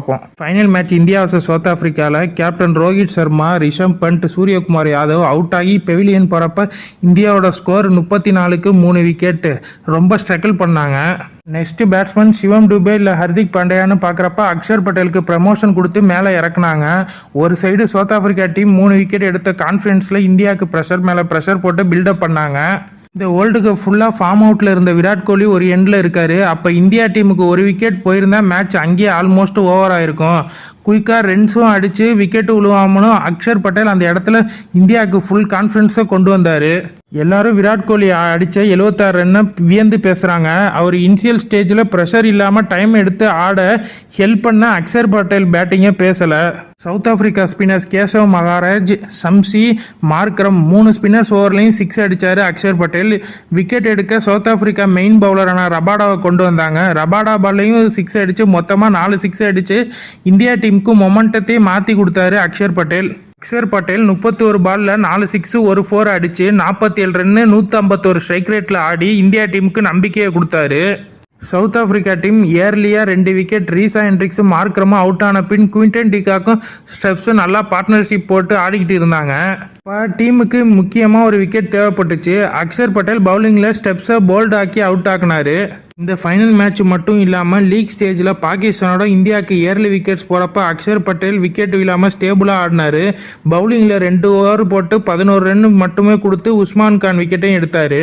பார்ப்போம். Final match India vs South ஆப்பிரிக்காவில் captain Rohit Sharma, Rishabh Pant, Suryakumar Yadav out ஆகி பெவிலியன் போகிறப்ப இந்தியாவோட ஸ்கோர் 34க்கு 3 விக்கெட். ரொம்ப ஸ்ட்ரகிள் பண்ணாங்க. நெக்ஸ்ட் பேட்ஸ்மேன் சிவம் டுபே இல்லை ஹர்திக் பாண்டியான்னு பார்க்குறப்ப அக்ஷர் பட்டேலுக்கு ப்ரமோஷன் கொடுத்து மேலே இறக்குனாங்க. ஒரு side south Africa team 3 wicket எடுத்த கான்ஃபிடன்ஸில் இந்தியாவுக்கு ப்ரெஷர் மேலே ப்ரெஷர் போட்டு பில்டப் பண்ணாங்க. இந்த வேர்ல்டு கப் ஃபுல்லாக ஃபார்ம் அவுட்டில் இருந்த விராட் கோலி ஒரு எண்டில் இருக்காரு. அப்போ இந்தியா டீமுக்கு ஒரு விக்கெட் போயிருந்தா மேட்ச் அங்கேயே ஆல்மோஸ்ட் ஓவர் ஆயிருக்கும். குயிக்காக ரன்ஸும் அடித்து விக்கெட்டு விழுவாமலும் அக்ஷர் பட்டேல் அந்த இடத்துல இந்தியாவுக்கு ஃபுல் கான்ஃபிடன்ஸை கொண்டு வந்தார். எல்லாரும் விராட் கோலி அடித்த 76 ரன்னை வியந்து பேசுகிறாங்க. அவர் இனிஷியல் ஸ்டேஜில் ப்ரெஷர் இல்லாமல் டைம் எடுத்து ஆட ஹெல்ப் பண்ண அக்ஷர் பட்டேல் பேட்டிங்கே பேசலை. South Africa spinners Keshav Maharaj, Shamsi, Markram 3 spinners ஓவர்லையும் 6 அடித்தார் அக்ஷர் பட்டேல். விக்கெட் எடுக்க சவுத் ஆப்பிரிக்கா மெயின் பவுலரான ரபாடாவை கொண்டு வந்தாங்க. ரபாடா பால்லையும் 6 அடித்து மொத்தமாக 4 6 அடித்து இந்தியா டீமுக்கு மொமெண்டத்தையே மாற்றி கொடுத்தாரு அக்ஷர் பட்டேல். அக்ஷர் பட்டேல் 31 பால்ல 4 6 1 4 அடிச்சு 47 ரன்னு 151 ஸ்ட்ரைக் ரேட்ல ஆடி இந்தியா டீமுக்கு நம்பிக்கையை கொடுத்தாரு. சவுத் ஆப்பிரிக்கா டீம் ஏர்லியா 2 விக்கெட் ரீசா ஹென்ட்ரிக்ஸும் மார்க்ரமும் அவுட் ஆன பின் குவிண்டன் டிகாக்கும் ஸ்டெப்ஸும் நல்லா பார்ட்னர்ஷிப் போட்டு ஆடிக்கிட்டு இருந்தாங்க. இப்போ டீமுக்கு முக்கியமாக ஒரு விக்கெட் தேவைப்பட்டுச்சு. அக்ஷர் பட்டேல் பவுலிங்கில் ஸ்டெப்ஸை போல்ட் ஆக்கி அவுட் ஆக்கினாரு. இந்த ஃபைனல் மேட்ச் மட்டும் இல்லாமல் லீக் ஸ்டேஜில் பாகிஸ்தானோட இந்தியாவுக்கு ஏர்லி விக்கெட்ஸ் போகிறப்ப அக்ஷர் பட்டேல் விக்கெட் இல்லாமல் ஸ்டேபிளாக ஆடினார். பவுலிங்கில் 2 ஓவர் போட்டு 11 ரன் மட்டுமே கொடுத்து உஸ்மான் கான் விக்கெட்டையும் எடுத்தார்.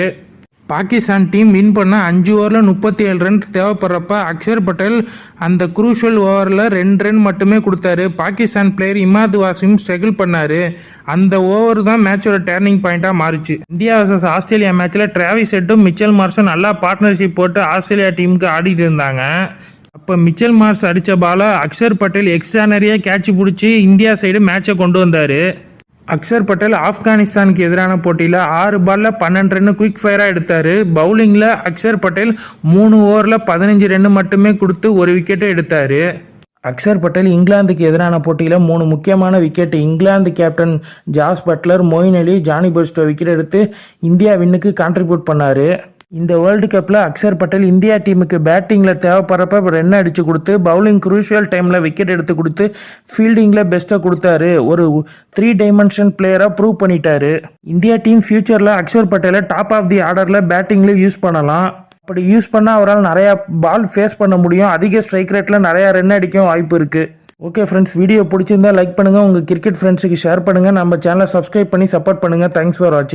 பாகிஸ்தான் டீம் வின் பண்ண 5 ஓவரில் 37 ரன் தேவைப்படுறப்ப அக்ஷர் பட்டேல் அந்த குரூஷியல் ஓவரில் 2 ரன் மட்டுமே கொடுத்தாரு. பாகிஸ்தான் பிளேயர் இமாத் வாசிம் ஸ்ட்ரகிள் பண்ணார். அந்த ஓவர் தான் மேட்சோட டேர்னிங் பாயிண்டாக மாறிச்சு. இந்தியா vs ஆஸ்திரேலியா மேட்ச்சில் டிராவிஸ் ஹெட்டும் மிச்சல் மார்ஸும் நல்லா பார்ட்னர்ஷிப் போட்டு ஆஸ்திரேலியா டீமுக்கு ஆடிட்டு இருந்தாங்க. அப்போ மிச்சல் மார்ஸ் அடித்த பாலை அக்ஷர் பட்டேல் எக்ஸ்ட்ரானரியாக கேட்ச் பிடிச்சி இந்தியா சைடு மேட்சை கொண்டு வந்தார். அக்ஷர் பட்டேல் ஆப்கானிஸ்தானுக்கு எதிரான போட்டியில் 6 பால்ல 12 ரன் குயிக் ஃபயராக எடுத்தார். பவுலிங்கில் அக்ஷர் பட்டேல் 3 ஓவரில் 15 ரன் மட்டுமே கொடுத்து ஒரு விக்கெட்டை எடுத்தார். அக்ஷர் பட்டேல் இங்கிலாந்துக்கு எதிரான போட்டியில் 3 முக்கியமான wicket, England captain Jos Buttler, Moeen Ali, Jonny Bairstow wicket எடுத்து இந்தியா வின்னுக்கு கான்ட்ரிபியூட் பண்ணார். இந்த வேர்ல்டு கப்பில் அக்ஷர் பட்டேல் இந்தியா டீமுக்கு பேட்டிங்கில் தேவைப்படுறப்ப ரன் அடித்து கொடுத்து பவுலிங் குரூஷியல் டைமில் விக்கெட் எடுத்து கொடுத்து ஃபீல்டிங்கில் பெஸ்ட்டாக கொடுத்தாரு. ஒரு 3 டைமென்ஷன் பிளேயராக ப்ரூவ் பண்ணிட்டாரு. இந்தியா டீம் ஃபியூச்சரில் அக்ஷர் பட்டேலை டாப் ஆஃப் தி ஆர்டரில் பேட்டிங்கில் யூஸ் பண்ணலாம். அப்படி யூஸ் பண்ணால் அவரால் நிறையா பால் ஃபேஸ் பண்ண முடியும். அதிக ஸ்ட்ரைக் ரேட்டில் நிறையா ரன் அடிக்கவும் வாய்ப்பு இருக்குது. ஓகே ஃப்ரெண்ட்ஸ், வீடியோ பிடிச்சிருந்தா லைக் பண்ணுங்கள், உங்கள் கிரிக்கெட் ஃப்ரெண்ட்ஸுக்கு ஷேர் பண்ணுங்கள், நம்ம சேனலை சப்ஸ்கிரைப் பண்ணி சப்போர்ட் பண்ணுங்கள். தேங்க்ஸ் ஃபார் வாட்சிங்.